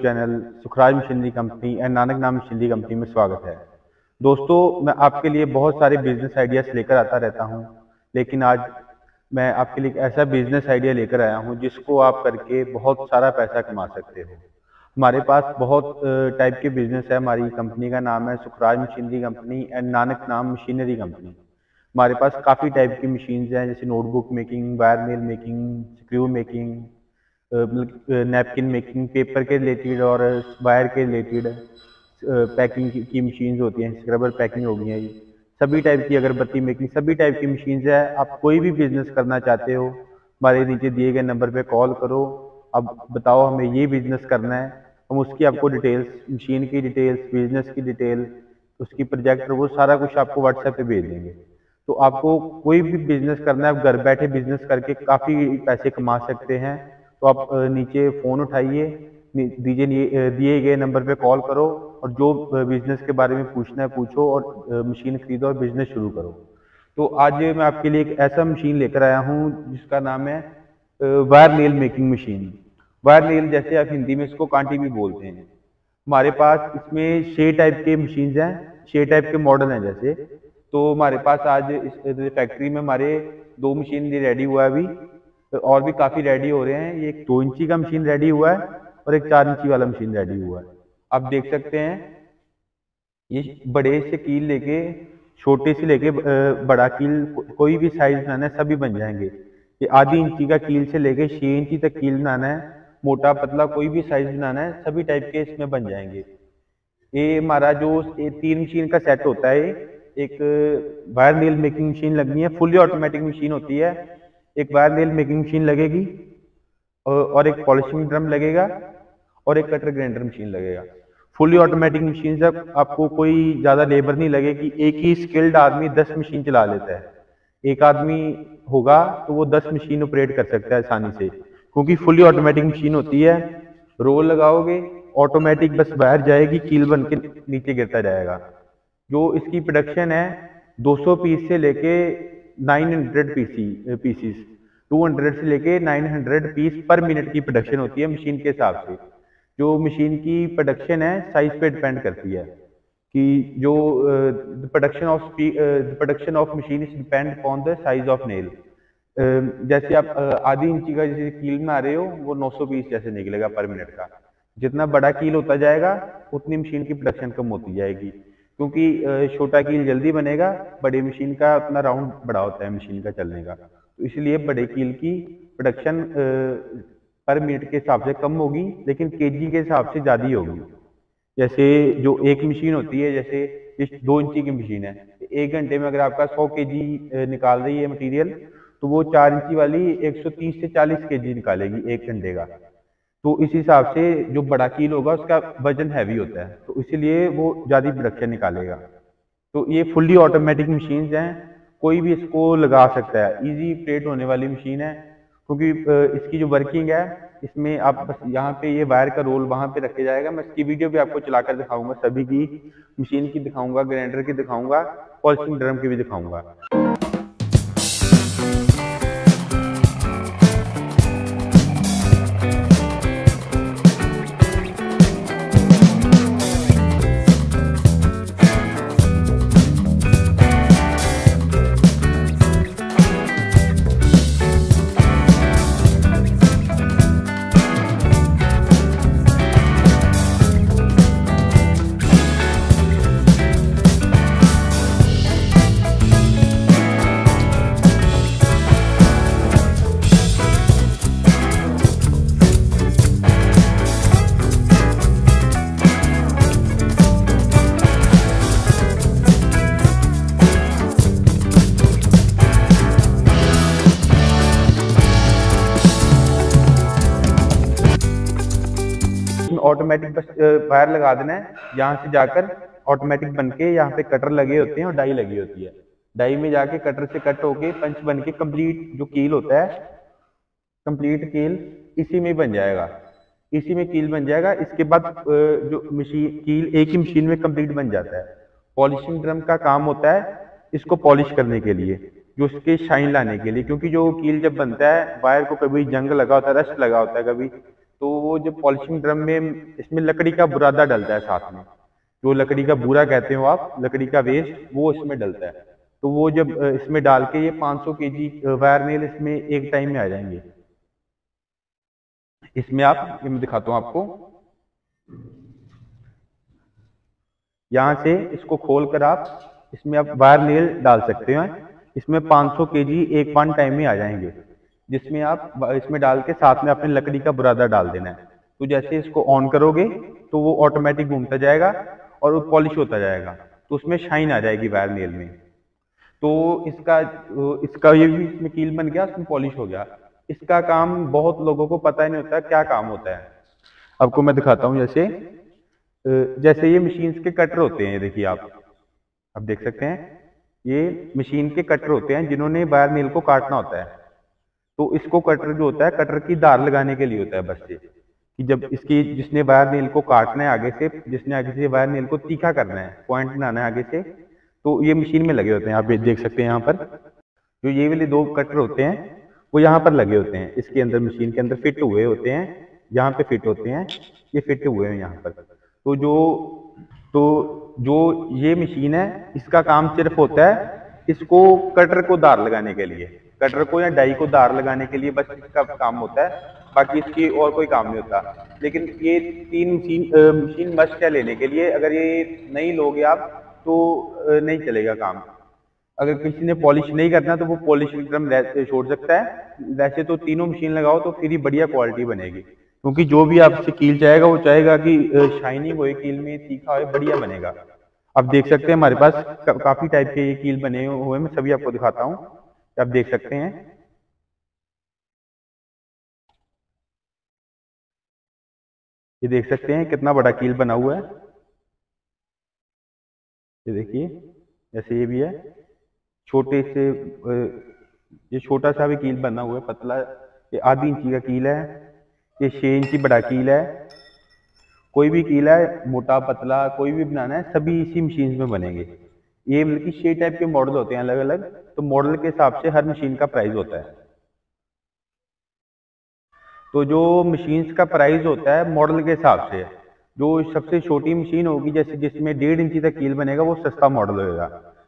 Channel Sukhraj machinery company and Nanak नाम machinery company में स्वागत है। दोस्तों, मैं आपके लिए बहुत सारे बिजनेस आइडियाज लेकर आता रहता हूं, लेकिन आज मैं आपके लिए एक ऐसा बिजनेस आइडिया लेकर आया हूं जिसको आप करके बहुत सारा पैसा कमा सकते हो। हमारे पास बहुत टाइप के बिजनेस है। हमारी कंपनी का नाम है Sukhraj machinery company and Nanak नाम मशीनरी कंपनी। हमारे पास काफ़ी टाइप की मशीन्स हैं, जैसे notebook making, wire mill making, screw making, napkin making, paper के रिलेटेड और वायर के रिलेटेड पैकिंग की मशीन्स होती हैं, स्क्रबर पैकिंग हो गई है, सभी टाइप की अगरबत्ती मेकिंग, सभी टाइप की मशीन्स है। आप कोई भी बिजनेस करना चाहते हो, हमारे नीचे दिए गए नंबर पे कॉल करो। अब बताओ हमें ये बिजनेस करना है, हम उसकी आपको डिटेल्स, मशीन की डिटेल्स, बिजनेस की डिटेल, उसकी प्रोजेक्ट, वो सारा कुछ आपको व्हाट्सएप पे भेज देंगे। तो आपको कोई भी बिजनेस करना है, आप घर बैठे बिजनेस करके काफ़ी पैसे कमा सकते हैं। तो आप नीचे फ़ोन उठाइए, दिए गए नंबर पे कॉल करो और जो बिजनेस के बारे में पूछना है पूछो और मशीन खरीदो और बिजनेस शुरू करो। तो आज मैं आपके लिए एक ऐसा मशीन लेकर आया हूँ जिसका नाम है wire nail making machine. Wire nail, जैसे आप हिंदी में इसको कांटी भी बोलते हैं। हमारे पास इसमें 6 टाइप के मशीन्स हैं, 6 टाइप के मॉडल हैं। जैसे तो हमारे पास आज इस फैक्ट्री में हमारे 2 मशीन रेडी हुआ है अभी, और भी काफ़ी रेडी हो रहे हैं। ये एक 2 इंची का मशीन रेडी हुआ है और एक 4 इंची वाला मशीन रेडी हुआ है। आप देख सकते हैं, ये बड़े से कील लेके छोटे से लेके बड़ा कील, कोई भी साइज बनाना है सभी बन जाएंगे। ये आधी इंची का कील से लेके 6 इंची तक कील बनाना है, मोटा पतला कोई भी साइज बनाना है, सभी टाइप के इसमें बन जाएंगे। ये हमारा जो 3 मशीन का सेट होता है, एक वायर नेल मेकिंग मशीन लगनी है, फुली ऑटोमेटिक मशीन होती है। एक वायर नेल मेकिंग मशीन लगेगी और एक पॉलिशिंग ड्रम लगेगा और एक कटर ग्राइंडर मशीन लगेगा। फुली ऑटोमेटिक मशीन से आपको कोई ज़्यादा लेबर नहीं लगेगी। एक ही स्किल्ड आदमी 10 मशीन चला लेता है। एक आदमी होगा तो वो 10 मशीन ऑपरेट कर सकता है आसानी से, क्योंकि फुली ऑटोमेटिक मशीन होती है। रोल लगाओगे, ऑटोमेटिक बस वायर जाएगी, कील बन के नीचे गिरता जाएगा। जो इसकी प्रोडक्शन है 200 पीस से लेके 900 पीसीस, 200 से लेके 900 पीस पर मिनट की प्रोडक्शन होती है मशीन के हिसाब से। जो मशीन की प्रोडक्शन है साइज पे डिपेंड करती है कि जो production of machine is depend upon the size of nail. जैसे आप आधी इंची का जैसे कील बना रहे हो, वो 900 पीस जैसे निकलेगा पर मिनट का। जितना बड़ा कील होता जाएगा उतनी मशीन की प्रोडक्शन कम होती जाएगी, क्योंकि छोटा कील जल्दी बनेगा, बड़ी मशीन का उतना राउंड बड़ा होता है मशीन का चलने का। तो इसलिए बड़े कील की प्रोडक्शन पर मिनट के हिसाब से कम होगी, लेकिन केजी के हिसाब से ज़्यादा ही होगी। जैसे जो एक मशीन होती है, जैसे इस 2 इंची की मशीन है, 1 घंटे में अगर आपका 100 केजी निकाल रही है मटेरियल, तो वो 4 इंची वाली 130 से 40 केजी निकालेगी 1 घंटे का। तो इस हिसाब से जो बड़ा कील होगा उसका वजन हैवी होता है, तो इसीलिए वो ज़्यादा प्रोडक्शन निकालेगा। तो ये फुल्ली ऑटोमेटिक मशीन्स हैं, कोई भी इसको लगा सकता है, इजी ऑपरेट होने वाली मशीन है। क्योंकि इसकी जो वर्किंग है, इसमें आप बस यहाँ पे ये वायर का रोल वहाँ पे रखे जाएगा। मैं इसकी वीडियो भी आपको चलाकर दिखाऊंगा, सभी की मशीन की दिखाऊंगा, ग्राइंडर की दिखाऊंगा, पॉलिशिंग ड्रम की भी दिखाऊंगा। ऑटोमेटिक बस वायर लगा देना है, यहाँ से जाकर ऑटोमेटिक बन के यहाँ पे कटर लगे होते हैं और डाई लगी होती है। डाई में जाके कटर से कट होके पंच बन के कंप्लीट जो कील होता है, कंप्लीट कील इसी में बन जाएगा, इसी में कील बन जाएगा। इसके बाद जो मशीन कील एक ही मशीन में कंप्लीट बन जाता है। पॉलिशिंग ड्रम का काम होता है इसको पॉलिश करने के लिए, जो उसके शाइन लाने के लिए, क्योंकि जो कील जब बनता है वायर को कभी जंग लगा होता है, रस्ट लगा होता है कभी, तो वो जब पॉलिशिंग ड्रम में इसमें लकड़ी का बुरादा डलता है साथ में, जो लकड़ी का बूरा कहते हो आप, लकड़ी का वेस्ट, वो इसमें डलता है। तो वो जब इसमें डाल के ये 500 केजी वायर नेल इसमें एक टाइम में आ जाएंगे। इसमें आप, ये मैं दिखाता हूँ आपको, यहाँ से इसको खोल कर आप इसमें आप वायर नेल डाल सकते हैं। इसमें 500 केजी एक वन टाइम में आ जाएंगे, जिसमें आप इसमें डाल के साथ में अपने लकड़ी का बुरादा डाल देना है। तो जैसे इसको ऑन करोगे तो वो ऑटोमेटिक घूमता जाएगा और वो पॉलिश होता जाएगा, तो उसमें शाइन आ जाएगी वायर नेल में। तो इसका ये भी इसमें कील बन गया, उसमें पॉलिश हो गया। इसका काम बहुत लोगों को पता ही नहीं होता क्या काम होता है। आपको मैं दिखाता हूँ, जैसे ये मशीन के कटर होते हैं, ये देखिए आप देख सकते हैं, ये मशीन के कटर होते हैं जिन्होंने वायर नेल को काटना होता है। तो इसको कटर जो होता है, कटर की धार लगाने के लिए होता है बस ये, कि जब इसकी जिसने वायर नेल को काटना है आगे से, जिसने आगे से वायर नेल को तीखा करना है, पॉइंट बनाना है आगे से, तो ये मशीन में लगे होते हैं। आप ये देख सकते हैं यहाँ पर जो ये वाले दो कटर होते हैं वो यहाँ पर लगे होते हैं, इसके अंदर मशीन के अंदर फिट हुए होते हैं, यहाँ पे फिट होते हैं, ये फिट हुए हैं यहाँ पर। तो जो ये मशीन है, इसका काम सिर्फ होता है इसको कटर को धार लगाने के लिए, कटर को या डाई को धार लगाने के लिए बस इसका काम होता है, बाकी इसकी और कोई काम नहीं होता। लेकिन ये तीन मशीन मस्ट है लेने के लिए, अगर ये नहीं लोगे आप तो नहीं चलेगा काम। अगर किसी ने पॉलिश नहीं करना तो वो पॉलिशिंग ड्रम छोड़ सकता है। वैसे तो तीनों मशीन लगाओ तो फिर ही बढ़िया क्वालिटी बनेगी, क्योंकि जो भी आपसे कील चाहेगा वो चाहेगा कि शाइनिंग हो कील में, तीखा हो, बढ़िया बनेगा। आप देख सकते हैं हमारे पास काफी टाइप के ये कील बने हुए, मैं सभी आपको दिखाता हूँ, आप देख सकते हैं। ये देख सकते हैं कितना बड़ा कील बना हुआ है, ये देखिए, जैसे ये भी है छोटे से, ये छोटा सा भी कील बना हुआ है, पतला, ये आधी इंची का कील है, ये 6 इंची बड़ा कील है। कोई भी कील है, मोटा पतला कोई भी बनाना है, सभी इसी मशीन में बनेंगे। ये मतलब कि 6 टाइप के मॉडल होते हैं अलग अलग, तो मॉडल के हिसाब से हर मशीन का प्राइस होता है। तो जो मशीन्स का प्राइस होता है मॉडल के हिसाब से, जो सबसे छोटी मशीन होगी जैसे जिसमें 1.5 इंची तक कील बनेगा वो सस्ता मॉडल होगा।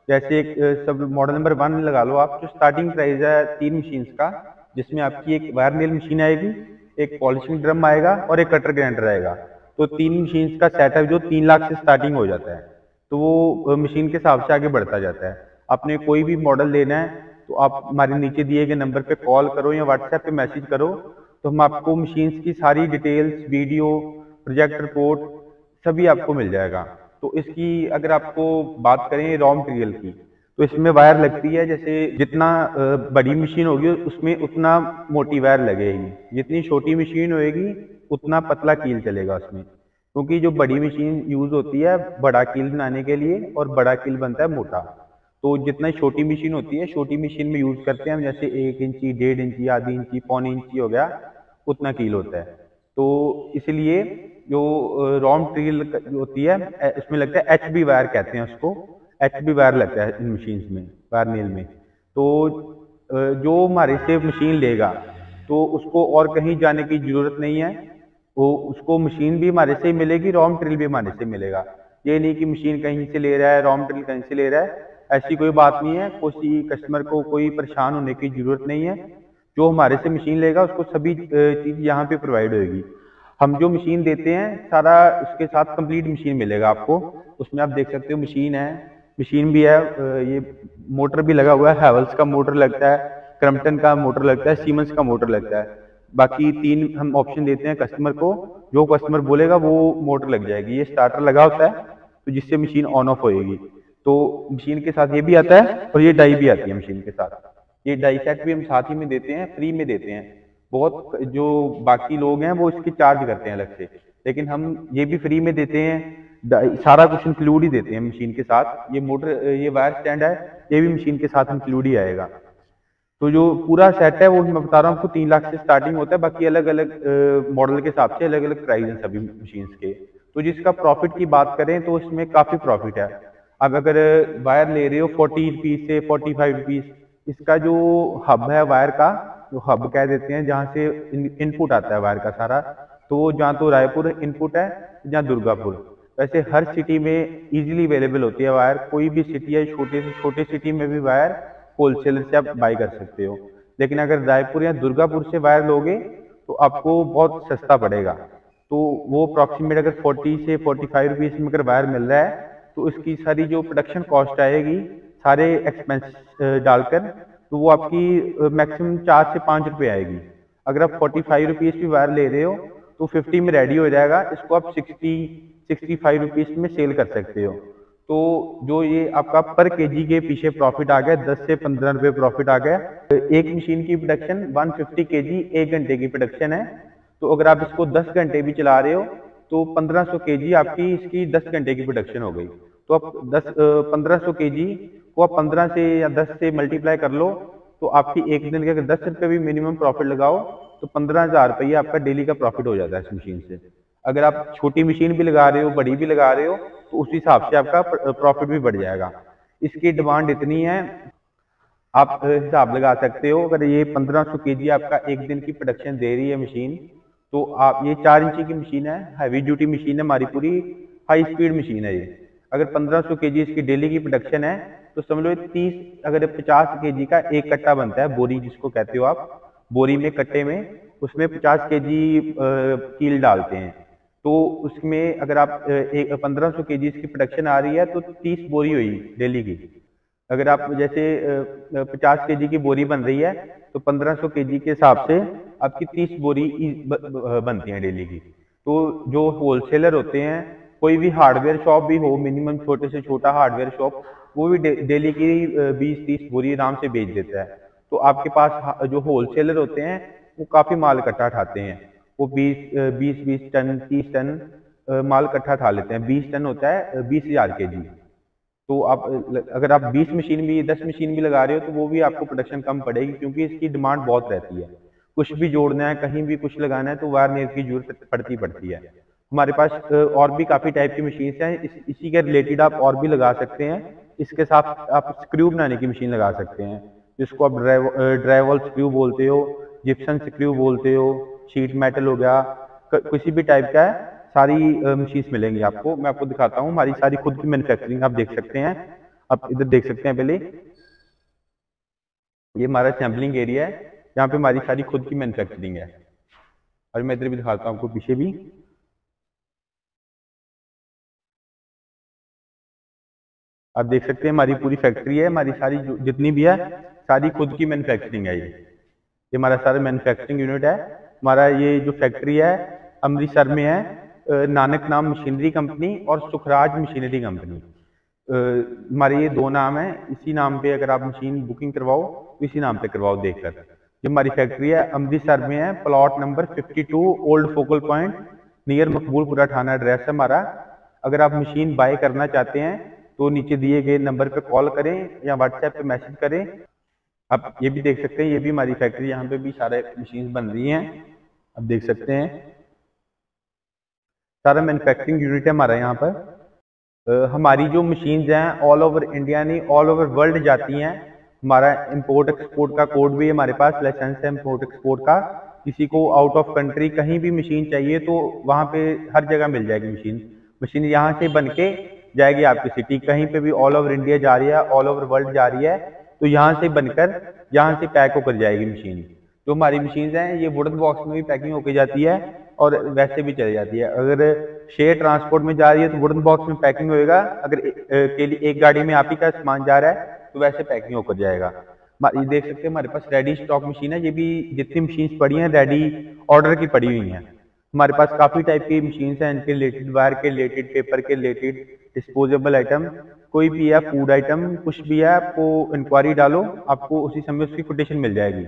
जैसे एक सब मॉडल नंबर 1 लगा लो आप, जो स्टार्टिंग प्राइस है 3 मशीन्स का, जिसमें आपकी एक वायर नेल मशीन आएगी, एक पॉलिशिंग ड्रम आएगा और एक कटर ग्राइंडर आएगा। तो 3 मशीन्स का सेटअप जो 3 लाख से स्टार्टिंग हो जाता है। तो वो मशीन के हिसाब से आगे बढ़ता जाता है। आपने कोई भी मॉडल लेना है तो आप हमारे नीचे दिए गए नंबर पे कॉल करो या व्हाट्सएप पे मैसेज करो, तो हम आपको मशीन्स की सारी डिटेल्स, वीडियो, प्रोजेक्ट रिपोर्ट सभी आपको मिल जाएगा। तो इसकी अगर आपको बात करें रॉ मटेरियल की, तो इसमें वायर लगती है, जैसे जितना बड़ी मशीन होगी उसमें उतना मोटी वायर लगेगी, जितनी छोटी मशीन होगी उतना पतला कील चलेगा उसमें, क्योंकि जो बड़ी मशीन यूज होती है बड़ा कील बनाने के लिए और बड़ा कील बनता है मोटा। तो जितना छोटी मशीन होती है, छोटी मशीन में यूज करते हैं हम, जैसे 1 इंची, 1.5 इंची, आधी इंची, पौनी इंची हो गया, उतना कील होता है। तो इसलिए जो रॉ मटेरियल होती है इसमें लगता है HB वायर कहते हैं उसको, HB वायर लगता है इन मशीन्स में, वायर नेल में। तो जो हमारे से मशीन लेगा तो उसको और कहीं जाने की जरूरत नहीं है, वो उसको मशीन भी हमारे से मिलेगी, रॉ मटेरियल भी हमारे से मिलेगा। ये नहीं कि मशीन कहीं से ले रहा है, रॉ मटेरियल कहीं से ले रहा है, ऐसी कोई बात नहीं है। किसी कस्टमर को कोई परेशान होने की जरूरत नहीं है। जो हमारे से मशीन लेगा उसको सभी चीज यहाँ पे प्रोवाइड होगी। हम जो मशीन देते हैं सारा उसके साथ कंप्लीट मशीन मिलेगा आपको। उसमें आप देख सकते हो मशीन है, मशीन भी है, ये मोटर भी लगा हुआ है, हैवल्स का मोटर लगता है, क्रम्पटन का मोटर लगता है, सीमेंस का मोटर लगता है। बाकी 3 हम ऑप्शन देते हैं कस्टमर को, जो कस्टमर बोलेगा वो मोटर लग जाएगी। ये स्टार्टर लगा होता है तो जिससे मशीन ऑन ऑफ होएगी। तो मशीन के साथ ये भी आता है और ये डाई भी आती है मशीन के साथ। ये डाई सेट भी हम साथ ही में देते हैं, फ्री में देते हैं। बहुत जो बाकी लोग हैं वो इसके चार्ज करते हैं अलग से, लेकिन हम ये भी फ्री में देते हैं, सारा कुछ इंक्लूड ही देते हैं मशीन के साथ। ये मोटर, ये वायर स्टैंड है, ये भी मशीन के साथ इंक्लूड ही आएगा। तो जो पूरा सेट है वो मैं बता रहा हूँ आपको 3 लाख से स्टार्टिंग होता है। बाकी अलग अलग मॉडल के हिसाब से अलग अलग प्राइस हैं सभी मशीन्स के। तो जिसका प्रॉफिट की बात करें तो इसमें काफी प्रॉफिट है। अब अगर वायर ले रहे हो 40 रुपीज से 45 रुपीज, इसका जो हब है वायर का, जो हब कह देते हैं जहाँ से इनपुट आता है वायर का सारा, तो तो जहाँ तो रायपुर इनपुट है, जहाँ दुर्गापुर। वैसे हर सिटी में इजीली अवेलेबल होती है वायर। कोई भी सिटी है, छोटे से छोटे सिटी में भी वायर होलसेलर से आप बाई कर सकते हो। लेकिन अगर रायपुर या दुर्गापुर से वायर लोगे तो आपको बहुत सस्ता पड़ेगा। तो वो अप्रॉक्सीमेट अगर 40 से 45 रुपीज में अगर वायर मिल रहा है तो इसकी सारी जो प्रोडक्शन कॉस्ट आएगी सारे एक्सपेंस डालकर, तो वो आपकी मैक्सिमम 4 से 5 रुपये आएगी। अगर आप 45 रुपीज भी वायर ले रहे हो तो 50 में रेडी हो जाएगा। इसको आप 65 रुपीज में सेल कर सकते हो। तो जो ये आपका पर केजी के पीछे प्रॉफिट आ गया, 10 से 15 रुपये प्रॉफिट आ गया। एक मशीन की प्रोडक्शन 150 केजी 1 घंटे की प्रोडक्शन है। तो अगर आप इसको 10 घंटे भी चला रहे हो तो 1500 केजी आपकी इसकी 10 घंटे की प्रोडक्शन हो गई। तो आप 1500 केजी को आप 15 से या 10 से मल्टीप्लाई कर लो, तो आपकी एक दिन के अगर 10 रुपये भी मिनिमम प्रॉफिट लगाओ तो 15,000 रुपये आपका डेली का प्रॉफिट हो जाता है इस मशीन से। अगर आप छोटी मशीन भी लगा रहे हो, बड़ी भी लगा रहे हो, तो उस हिसाब से आपका प्रॉफिट भी बढ़ जाएगा। इसकी डिमांड इतनी है, आप हिसाब लगा सकते हो। अगर ये 1500 केजी आपका एक दिन की प्रोडक्शन दे रही है मशीन, तो आप ये 4 इंची की मशीन है, हैवी ड्यूटी मशीन है हमारी, पूरी हाई स्पीड मशीन है ये। अगर 1500 केजी इसकी डेली की प्रोडक्शन है तो समझ लो 30 अगर 50 केजी का एक कट्टा बनता है, बोरी जिसको कहते हो आप, बोरी में कट्टे में उसमें 50 केजी कील डालते हैं। तो उसमें अगर आप 1500 केजी इसकी प्रोडक्शन आ रही है तो 30 बोरी हुई डेली की। अगर आप जैसे 50 केजी की बोरी बन रही है तो 1500 केजी के हिसाब से आपकी 30 बोरी बनती हैं डेली की। तो जो होलसेलर होते हैं, कोई भी हार्डवेयर शॉप भी हो, मिनिमम छोटे से छोटा हार्डवेयर शॉप, वो भी डेली की 20-30 बोरी आराम से बेच देता है। तो आपके पास जो होलसेलर होते हैं वो काफी माल इकट्ठा उठाते हैं। वो 20 टन 30 टन माल इकट्ठा उठा लेते हैं। 20 टन होता है 20,000 केजी। तो आप अगर आप 20 मशीन भी 10 मशीन भी लगा रहे हो तो वो भी आपको प्रोडक्शन कम पड़ेगी, क्योंकि इसकी डिमांड बहुत रहती है। कुछ भी जोड़ना है, कहीं भी कुछ लगाना है तो वायर मेज की जरूरत पड़ती है। हमारे पास और भी काफी टाइप की मशीन हैं। इसी के रिलेटेड आप और भी लगा सकते हैं। इसके साथ आप स्क्रू बनाने की मशीन लगा सकते हैं, जिसको आप ड्राइवल स्क्रू बोलते हो, जिप्सन स्क्रू बोलते हो, शीट मेटल हो गया, किसी भी टाइप का है, सारी मशीन्स मिलेंगी आपको। मैं आपको दिखाता हूँ हमारी सारी खुद की मैन्युफैक्चरिंग, आप देख सकते हैं। आप इधर देख सकते हैं, पहले ये हमारा सैम्पलिंग एरिया है, यहाँ पे हमारी सारी खुद की मैन्युफैक्चरिंग है। और मैं इधर भी दिखाता हूँ आपको पीछे भी। आप देख सकते हैं हमारी पूरी फैक्ट्री है, हमारी सारी जितनी भी है सारी खुद की मैन्युफैक्चरिंग है। ये हमारा सारा मैन्युफैक्चरिंग यूनिट है। हमारा ये जो फैक्ट्री है अमृतसर में है, नानक नाम मशीनरी कंपनी और सुखराज मशीनरी कंपनी, हमारे ये दो नाम है। इसी नाम पे अगर आप मशीन बुकिंग करवाओ तो इसी नाम पे करवाओ देखकर। जो हमारी फैक्ट्री है अमृतसर में है, plot number 52 old focal point near Maqboolpura थाना एड्रेस है हमारा। अगर आप मशीन बाय करना चाहते हैं तो नीचे दिए गए नंबर पे कॉल करें या व्हाट्सएप पे मैसेज करें। आप ये भी देख सकते हैं, ये भी हमारी फैक्ट्री, यहाँ पे भी सारे मशीन बन रही हैं, आप देख सकते हैं। सारा मैन्युफैक्चरिंग यूनिट है हमारा यहाँ पर। हमारी जो मशीन्स हैं ऑल ओवर इंडिया नहीं, ऑल ओवर वर्ल्ड जाती हैं। हमारा इंपोर्ट एक्सपोर्ट का कोड भी हमारे पास, लाइसेंस है इंपोर्ट एक्सपोर्ट का। किसी को आउट ऑफ कंट्री कहीं भी मशीन चाहिए तो वहाँ पे हर जगह मिल जाएगी मशीन। मशीन यहाँ से बन के जाएगी आपकी सिटी, कहीं पे भी ऑल ओवर इंडिया जा रही है, ऑल ओवर वर्ल्ड जा रही है, तो यहाँ से बनकर यहाँ से पैक होकर जाएगी मशीन। जो हमारी मशीन हैं ये वुडन बॉक्स में भी पैकिंग होकर जाती है और वैसे भी चली जाती है। अगर शेयर ट्रांसपोर्ट में जा रही है तो वुडन बॉक्स में पैकिंग होएगा। अगर एक गाड़ी में आप ही का सामान जा रहा है तो वैसे पैकिंग होकर जाएगा। ये देख सकते हैं हमारे पास रेडी स्टॉक मशीन है। ये भी जितनी मशीन पड़ी हैं रेडी ऑर्डर की पड़ी हुई हैं। हमारे पास काफी टाइप की मशीन हैं, इनके रिलेटेड, वायर के रिलेटेड, पेपर के रिलेटेड, डिस्पोजेबल आइटम, कोई भी है, फूड आइटम, कुछ भी है, आपको इंक्वायरी डालो, आपको उसी समय उसकी कोटेशन मिल जाएगी।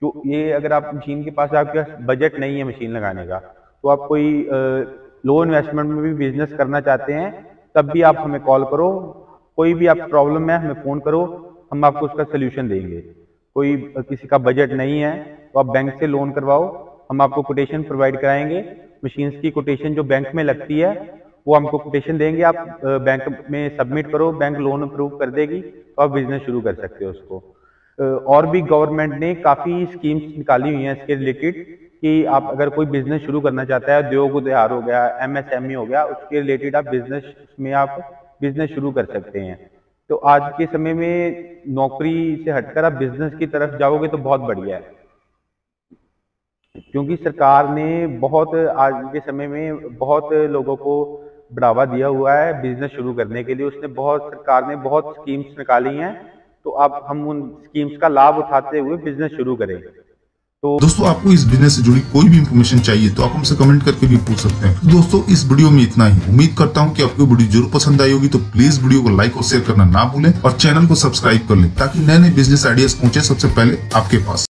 तो ये अगर आप मशीन के पास आपके बजट नहीं है मशीन लगाने का, तो आप कोई लो इन्वेस्टमेंट में भी बिजनेस करना चाहते हैं, तब भी आप हमें कॉल करो। कोई भी आप प्रॉब्लम है हमें फोन करो, हम आपको उसका सोल्यूशन देंगे। कोई किसी का बजट नहीं है तो आप बैंक से लोन करवाओ, हम आपको कोटेशन प्रोवाइड कराएंगे। मशीन्स की कोटेशन जो बैंक में लगती है वो हमको कोटेशन देंगे, आप बैंक में सबमिट करो, बैंक लोन अप्रूव कर देगी, तो आप बिजनेस शुरू कर सकते हो उसको। और भी गवर्नमेंट ने काफी स्कीम्स निकाली हुई हैं इसके रिलेटेड, कि आप अगर कोई बिजनेस शुरू करना चाहता है, उद्योग उद्यार हो गया, एमएसएमई हो गया, उसके रिलेटेड आप बिजनेस शुरू कर सकते हैं। तो आज के समय में नौकरी से हटकर आप बिजनेस की तरफ जाओगे तो बहुत बढ़िया है, क्योंकि सरकार ने आज के समय में बहुत लोगों को बढ़ावा दिया हुआ है बिजनेस शुरू करने के लिए। सरकार ने बहुत स्कीम्स निकाली हैं, तो अब हम उन स्कीम्स का लाभ उठाते हुए बिजनेस शुरू करें। तो दोस्तों, आपको इस बिजनेस से जुड़ी कोई भी इंफॉर्मेशन चाहिए तो आप हमसे कमेंट करके भी पूछ सकते हैं। दोस्तों, इस वीडियो में इतना ही। उम्मीद करता हूं कि आपको वीडियो जरूर पसंद आई होगी, तो प्लीज वीडियो को लाइक और शेयर करना ना भूलें और चैनल को सब्सक्राइब कर लें ताकि नए नए बिजनेस आइडियाज पहुंचे सबसे पहले आपके पास।